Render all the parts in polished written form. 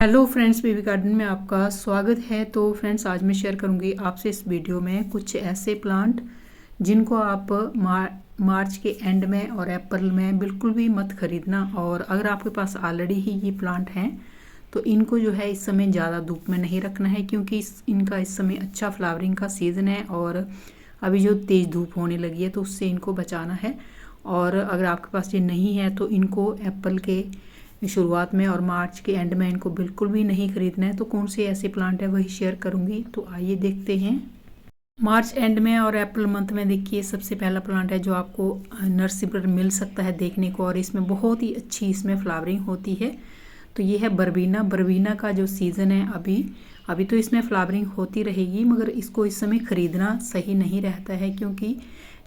Hello friends, baby garden में आपका स्वागत है। तो फ्रेंड्स, आज मैं शेयर करूंगी आपसे इस वीडियो में कुछ ऐसे प्लांट जिनको आप मार्च के एंड में और अप्रैल में बिल्कुल भी मत खरीदना। और अगर आपके पास ऑलरेडी ही ये प्लांट हैं तो इनको जो है इस समय ज़्यादा धूप में नहीं रखना है, क्योंकि इनका इस समय अच्छा फ्लावरिंग का सीज़न है और अभी जो तेज़ धूप होने लगी है तो उससे इनको बचाना है। और अगर आपके पास ये नहीं है तो इनको अप्रैल के शुरुआत में और मार्च के एंड में इनको बिल्कुल भी नहीं खरीदना है। तो कौन से ऐसे प्लांट है वही शेयर करूंगी, तो आइए देखते हैं। मार्च एंड में और अप्रैल मंथ में देखिए, सबसे पहला प्लांट है जो आपको नर्सरी पर मिल सकता है देखने को, और इसमें बहुत ही अच्छी इसमें फ्लावरिंग होती है। तो ये है बरबीना। बरबीना का जो सीज़न है अभी तो इसमें फ्लावरिंग होती रहेगी, मगर इसको इस समय ख़रीदना सही नहीं रहता है, क्योंकि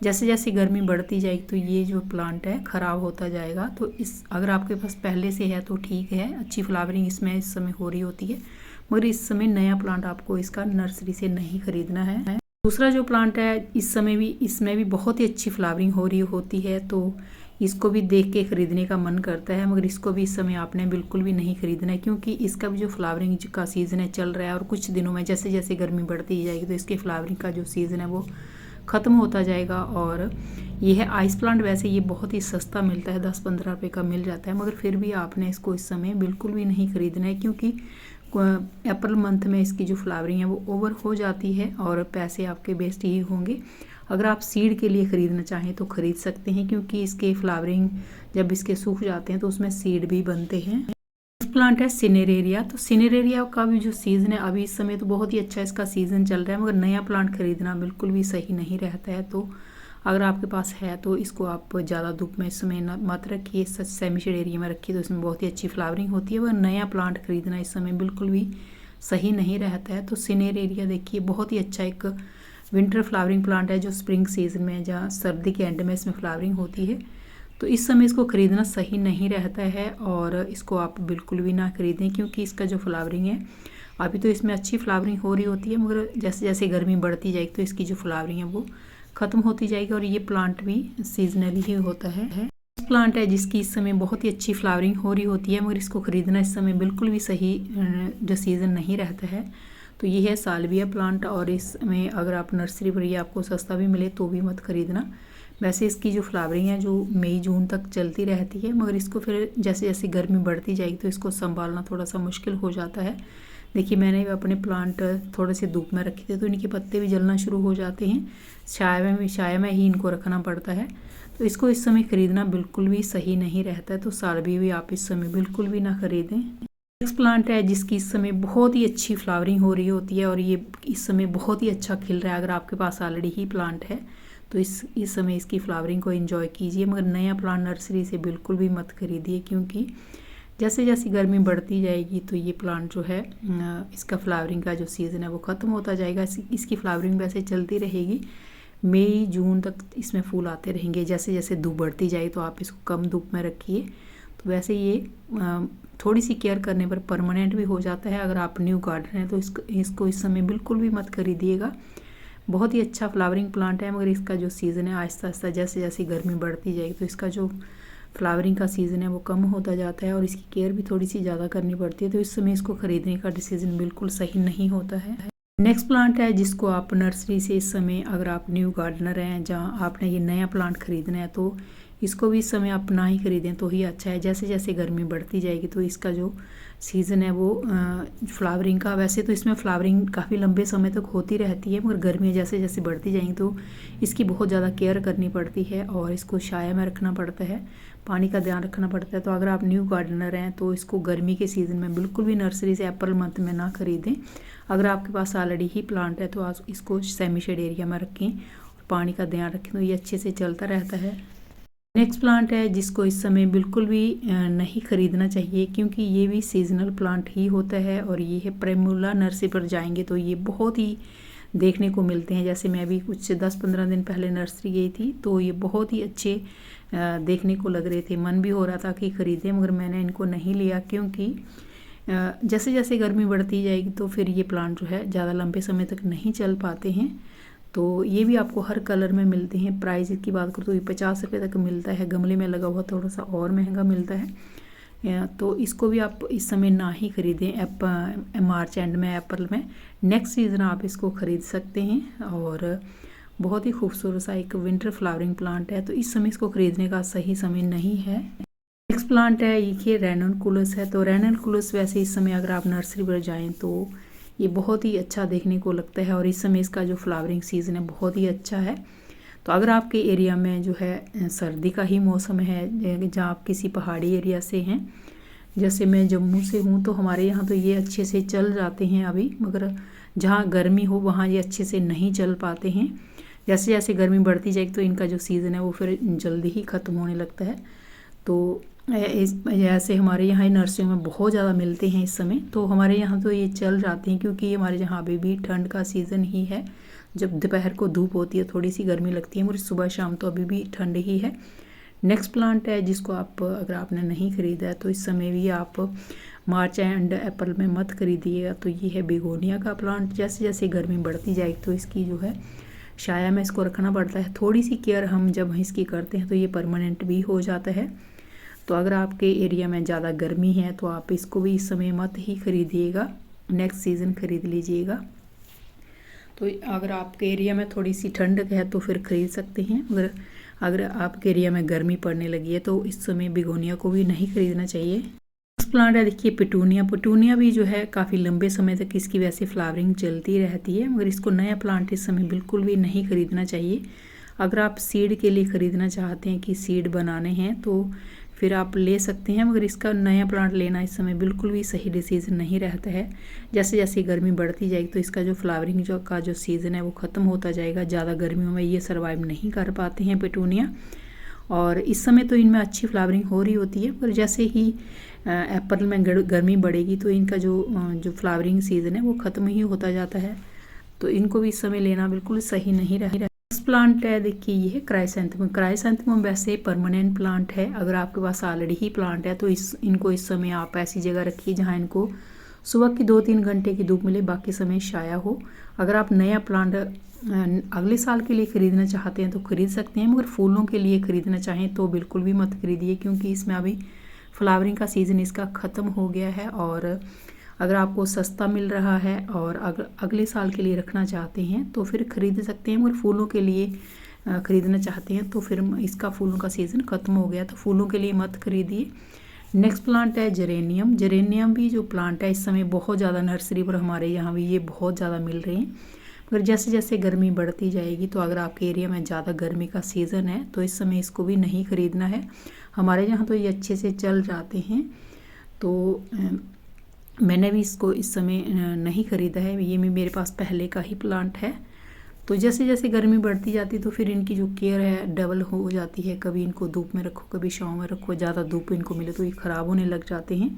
जैसे जैसे गर्मी बढ़ती जाएगी तो ये जो प्लांट है ख़राब होता जाएगा। तो अगर आपके पास पहले से है तो ठीक है, अच्छी फ्लावरिंग इसमें इस समय हो रही होती है, मगर इस समय नया प्लांट आपको इसका नर्सरी से नहीं खरीदना है। दूसरा जो प्लांट है इसमें भी बहुत ही अच्छी फ्लावरिंग हो रही होती है, तो इसको भी देख के ख़रीदने का मन करता है, मगर इसको भी इस समय आपने बिल्कुल भी नहीं खरीदना है, क्योंकि इसका भी जो फ्लावरिंग का सीज़न है चल रहा है, और कुछ दिनों में जैसे जैसे गर्मी बढ़ती जाएगी तो इसके फ्लावरिंग का जो सीज़न है वो ख़त्म होता जाएगा। और ये है आइस प्लांट। वैसे ये बहुत ही सस्ता मिलता है, 10-15 रुपये का मिल जाता है, मगर फिर भी आपने इसको इस समय बिल्कुल भी नहीं खरीदना है, क्योंकि अप्रैल मंथ में इसकी जो फ्लावरिंग है वो ओवर हो जाती है और पैसे आपके वेस्ट ही होंगे। अगर आप सीड के लिए ख़रीदना चाहें तो ख़रीद सकते हैं, क्योंकि इसके फ्लावरिंग जब इसके सूख जाते हैं तो उसमें सीड भी बनते हैं। प्लांट है सिनेरेरिया। तो सिनेरेरिया का भी जो सीज़न है अभी इस समय तो बहुत ही अच्छा इसका सीज़न चल रहा है, मगर नया प्लांट खरीदना बिल्कुल भी सही नहीं रहता है। तो अगर आपके पास है तो इसको आप ज़्यादा धूप में इस समय मत रखिए, सेमी शेड एरिया में रखिए, तो इसमें बहुत ही अच्छी फ्लावरिंग होती है। वह नया प्लांट खरीदना इस समय बिल्कुल भी सही नहीं रहता है। तो सिनेरेरिया देखिए, बहुत ही अच्छा एक विंटर फ्लावरिंग प्लांट है जो स्प्रिंग सीजन में, जहाँ सर्दी के एंड में इसमें फ्लावरिंग होती है। तो इस समय इसको ख़रीदना सही नहीं रहता है और इसको आप बिल्कुल भी ना खरीदें, क्योंकि इसका जो फ्लावरिंग है अभी तो इसमें अच्छी फ्लावरिंग हो रही होती है, मगर जैसे जैसे गर्मी बढ़ती जाएगी तो इसकी जो फ्लावरिंग है वो ख़त्म होती जाएगी। और ये प्लांट भी सीजनली ही होता है। प्लांट है जिसकी इस समय बहुत ही अच्छी फ्लावरिंग हो रही होती है, मगर इसको ख़रीदना इस समय बिल्कुल भी सही जो सीज़न नहीं रहता है। तो ये है साल्विया प्लांट, और इसमें अगर आप नर्सरी पर ये आपको सस्ता भी मिले तो भी मत खरीदना। वैसे इसकी जो फ्लावरिंग है जो मई जून तक चलती रहती है, मगर इसको फिर जैसे जैसे गर्मी बढ़ती जाएगी तो इसको संभालना थोड़ा सा मुश्किल हो जाता है। देखिए, मैंने भी अपने प्लांट थोड़े से धूप में रखे थे तो इनके पत्ते भी जलना शुरू हो जाते हैं। छाया में ही इनको रखना पड़ता है। तो इसको इस समय ख़रीदना बिल्कुल भी सही नहीं रहता है। तो साल्विया भी आप इस समय बिल्कुल भी ना खरीदें। नेक्स्ट प्लांट है जिसकी इस समय बहुत ही अच्छी फ्लावरिंग हो रही होती है और ये इस समय बहुत ही अच्छा खिल रहा है। अगर आपके पास ऑलरेडी ही प्लांट है तो इस समय इसकी फ्लावरिंग को एंजॉय कीजिए, मगर नया प्लांट नर्सरी से बिल्कुल भी मत खरीदिए, क्योंकि जैसे जैसे गर्मी बढ़ती जाएगी तो ये प्लांट जो है इसका फ्लावरिंग का जो सीज़न है वो ख़त्म होता जाएगा। इसकी फ्लावरिंग वैसे चलती रहेगी, मई जून तक इसमें फूल आते रहेंगे। जैसे जैसे धूप बढ़ती जाए तो आप इसको कम धूप में रखिए। तो वैसे ये थोड़ी सी केयर करने पर परमानेंट भी हो जाता है। अगर आप न्यू गार्डन हैं तो इसको इस समय बिल्कुल भी मत खरीदिएगा। बहुत ही अच्छा फ्लावरिंग प्लांट है, मगर इसका जो सीज़न है आहिस्ता आहिस्ता जैसे जैसे गर्मी बढ़ती जाएगी तो इसका जो फ्लावरिंग का सीज़न है वो कम होता जाता है और इसकी केयर भी थोड़ी सी ज़्यादा करनी पड़ती है। तो इस समय इसको ख़रीदने का डिसीज़न बिल्कुल सही नहीं होता है। नेक्स्ट प्लांट है जिसको आप नर्सरी से इस समय, अगर आप न्यू गार्डनर हैं जहाँ आपने ये नया प्लांट ख़रीदना है, तो इसको भी इस समय आप ना ही खरीदें तो ही अच्छा है। जैसे जैसे गर्मी बढ़ती जाएगी तो इसका जो सीज़न है वो फ्लावरिंग का, वैसे तो इसमें फ्लावरिंग काफ़ी लंबे समय तक होती रहती है, मगर गर्मियाँ जैसे जैसे बढ़ती जाएंगी तो इसकी बहुत ज़्यादा केयर करनी पड़ती है और इसको छाया में रखना पड़ता है, पानी का ध्यान रखना पड़ता है। तो अगर आप न्यू गार्डनर हैं तो इसको गर्मी के सीज़न में बिल्कुल भी नर्सरी से अप्रैल मंथ में ना खरीदें। अगर आपके पास ऑलरेडी ही प्लांट है तो आप इसको सेमी शेड एरिया में रखें और पानी का ध्यान रखें, तो ये अच्छे से चलता रहता है। नेक्स्ट प्लांट है जिसको इस समय बिल्कुल भी नहीं खरीदना चाहिए, क्योंकि ये भी सीजनल प्लांट ही होता है, और ये है प्रेमुला। नर्सरी पर जाएंगे तो ये बहुत ही देखने को मिलते हैं। जैसे मैं अभी कुछ 10-15 दिन पहले नर्सरी गई थी तो ये बहुत ही अच्छे देखने को लग रहे थे। मन भी हो रहा था कि ख़रीदें, मगर मैंने इनको नहीं लिया, क्योंकि जैसे जैसे गर्मी बढ़ती जाएगी तो फिर ये प्लांट जो है ज़्यादा लंबे समय तक नहीं चल पाते हैं। तो ये भी आपको हर कलर में मिलते हैं। प्राइस की बात करूँ तो ये 50 रुपये तक मिलता है। गमले में लगा हुआ थोड़ा सा और महंगा मिलता है। तो इसको भी आप इस समय ना ही खरीदें। मार्च एंड में, अप्रैल में, नेक्स्ट सीज़न आप इसको ख़रीद सकते हैं। और बहुत ही खूबसूरत सा एक विंटर फ्लावरिंग प्लांट है, तो इस समय इसको ख़रीदने का सही समय नहीं है। नेक्स्ट प्लांट है ये रेननकुलस है। तो रेननकुलस वैसे इस समय अगर आप नर्सरी पर जाएं तो ये बहुत ही अच्छा देखने को लगता है, और इस समय इसका जो फ्लावरिंग सीज़न है बहुत ही अच्छा है। तो अगर आपके एरिया में जो है सर्दी का ही मौसम है, जहाँ आप किसी पहाड़ी एरिया से हैं, जैसे मैं जम्मू से हूँ, तो हमारे यहाँ तो ये अच्छे से चल जाते हैं अभी, मगर जहाँ गर्मी हो वहाँ ये अच्छे से नहीं चल पाते हैं। जैसे जैसे गर्मी बढ़ती जाएगी तो इनका जो सीज़न है वो फिर जल्दी ही ख़त्म होने लगता है। तो ऐसे हमारे यहाँ नर्सरियों में बहुत ज़्यादा मिलते हैं इस समय, तो हमारे यहाँ तो ये चल जाते हैं, क्योंकि हमारे यहाँ अभी भी ठंड का सीज़न ही है। जब दोपहर को धूप होती है थोड़ी सी गर्मी लगती है, मगर सुबह शाम तो अभी भी ठंड ही है। नेक्स्ट प्लांट है जिसको आप, अगर आपने नहीं ख़रीदा है तो इस समय भी आप मार्च एंड अप्रैल में मत खरीदिएगा। तो ये है बिगोनिया का प्लांट। जैसे जैसे गर्मी बढ़ती जाएगी तो इसकी जो है छाया में इसको रखना पड़ता है। थोड़ी सी केयर हम जब इसकी करते हैं तो ये परमानेंट भी हो जाता है। तो अगर आपके एरिया में ज़्यादा गर्मी है तो आप इसको भी इस समय मत ही खरीदिएगा, नेक्स्ट सीज़न ख़रीद लीजिएगा। तो अगर आपके एरिया में थोड़ी सी ठंड है तो फिर ख़रीद सकते हैं, मगर अगर आपके एरिया में गर्मी पड़ने लगी है तो इस समय बिगोनिया को भी नहीं खरीदना चाहिए। नेक्स्ट प्लांट है देखिए पिटूनिया। पिटूनिया भी जो है काफ़ी लंबे समय तक इसकी वैसे फ्लावरिंग चलती रहती है, मगर इसको नया प्लांट इस समय बिल्कुल भी नहीं खरीदना चाहिए। अगर आप सीड के लिए ख़रीदना चाहते हैं कि सीड बनाने हैं तो फिर आप ले सकते हैं, मगर इसका नया प्लांट लेना इस समय बिल्कुल भी सही डिसीज़न नहीं रहता है। जैसे जैसे गर्मी बढ़ती जाएगी तो इसका जो फ्लावरिंग जो सीज़न है वो ख़त्म होता जाएगा। ज़्यादा गर्मियों में ये सर्वाइव नहीं कर पाते हैं पिटूनिया, और इस समय तो इनमें अच्छी फ्लावरिंग हो रही होती है, पर जैसे ही अप्रैल में गर्मी बढ़ेगी तो इनका जो फ्लावरिंग सीज़न है वो ख़त्म ही होता जाता है। तो इनको भी इस समय लेना बिल्कुल सही नहीं रहा। प्लांट है देखिए ये है क्राइसैंथेमम। क्राइसैंथेमम वैसे परमानेंट प्लांट है। अगर आपके पास ऑलरेडी ही प्लांट है तो इनको इस समय आप ऐसी जगह रखिए जहाँ इनको सुबह की 2-3 घंटे की धूप मिले, बाकी समय छाया हो। अगर आप नया प्लांट अगले साल के लिए ख़रीदना चाहते हैं तो ख़रीद सकते हैं, मगर फूलों के लिए ख़रीदना चाहें तो बिल्कुल भी मत खरीदिए, क्योंकि इसमें अभी फ्लावरिंग का सीज़न इसका ख़त्म हो गया है। और अगर आपको सस्ता मिल रहा है और अगले साल के लिए रखना चाहते हैं तो फिर ख़रीद सकते हैं, मगर फूलों के लिए ख़रीदना चाहते हैं तो फिर इसका फूलों का सीज़न ख़त्म हो गया, तो फूलों के लिए मत खरीदिए। नेक्स्ट प्लांट है जेरेनियम। जेरेनियम भी जो प्लांट है इस समय बहुत ज़्यादा नर्सरी पर हमारे यहाँ भी ये बहुत ज़्यादा मिल रहे हैं, मगर जैसे जैसे गर्मी बढ़ती जाएगी तो अगर आपके एरिया में ज़्यादा गर्मी का सीज़न है तो इस समय इसको भी नहीं ख़रीदना है। हमारे यहाँ तो ये अच्छे से चल जाते हैं, तो मैंने भी इसको इस समय नहीं ख़रीदा है। ये मेरे पास पहले का ही प्लांट है। तो जैसे जैसे गर्मी बढ़ती जाती तो फिर इनकी जो केयर है डबल हो जाती है। कभी इनको धूप में रखो, कभी छाँव में रखो। ज़्यादा धूप इनको मिले तो ये ख़राब होने लग जाते हैं।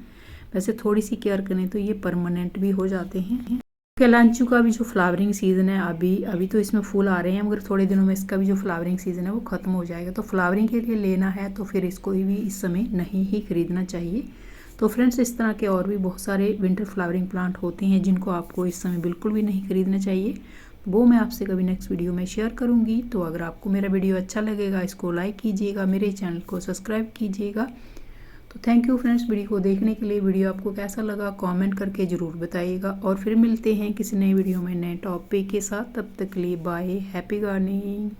वैसे थोड़ी सी केयर करें तो ये परमानेंट भी हो जाते हैं। कैलांचू का भी जो फ्लावरिंग सीज़न है अभी तो इसमें फूल आ रहे हैं, मगर थोड़े दिनों में इसका भी जो फ्लावरिंग सीज़न है वो ख़त्म हो जाएगा। तो फ्लावरिंग के लिए लेना है तो फिर इसको भी इस समय नहीं ही खरीदना चाहिए। तो फ्रेंड्स, इस तरह के और भी बहुत सारे विंटर फ्लावरिंग प्लांट होते हैं जिनको आपको इस समय बिल्कुल भी नहीं खरीदना चाहिए। वो मैं आपसे कभी नेक्स्ट वीडियो में शेयर करूंगी। तो अगर आपको मेरा वीडियो अच्छा लगेगा इसको लाइक कीजिएगा, मेरे चैनल को सब्सक्राइब कीजिएगा। तो थैंक यू फ्रेंड्स वीडियो को देखने के लिए। वीडियो आपको कैसा लगा कमेंट करके ज़रूर बताइएगा, और फिर मिलते हैं किसी नए वीडियो में नए टॉपिक के साथ। तब तक के लिए बाय, हैप्पी गार्डनिंग।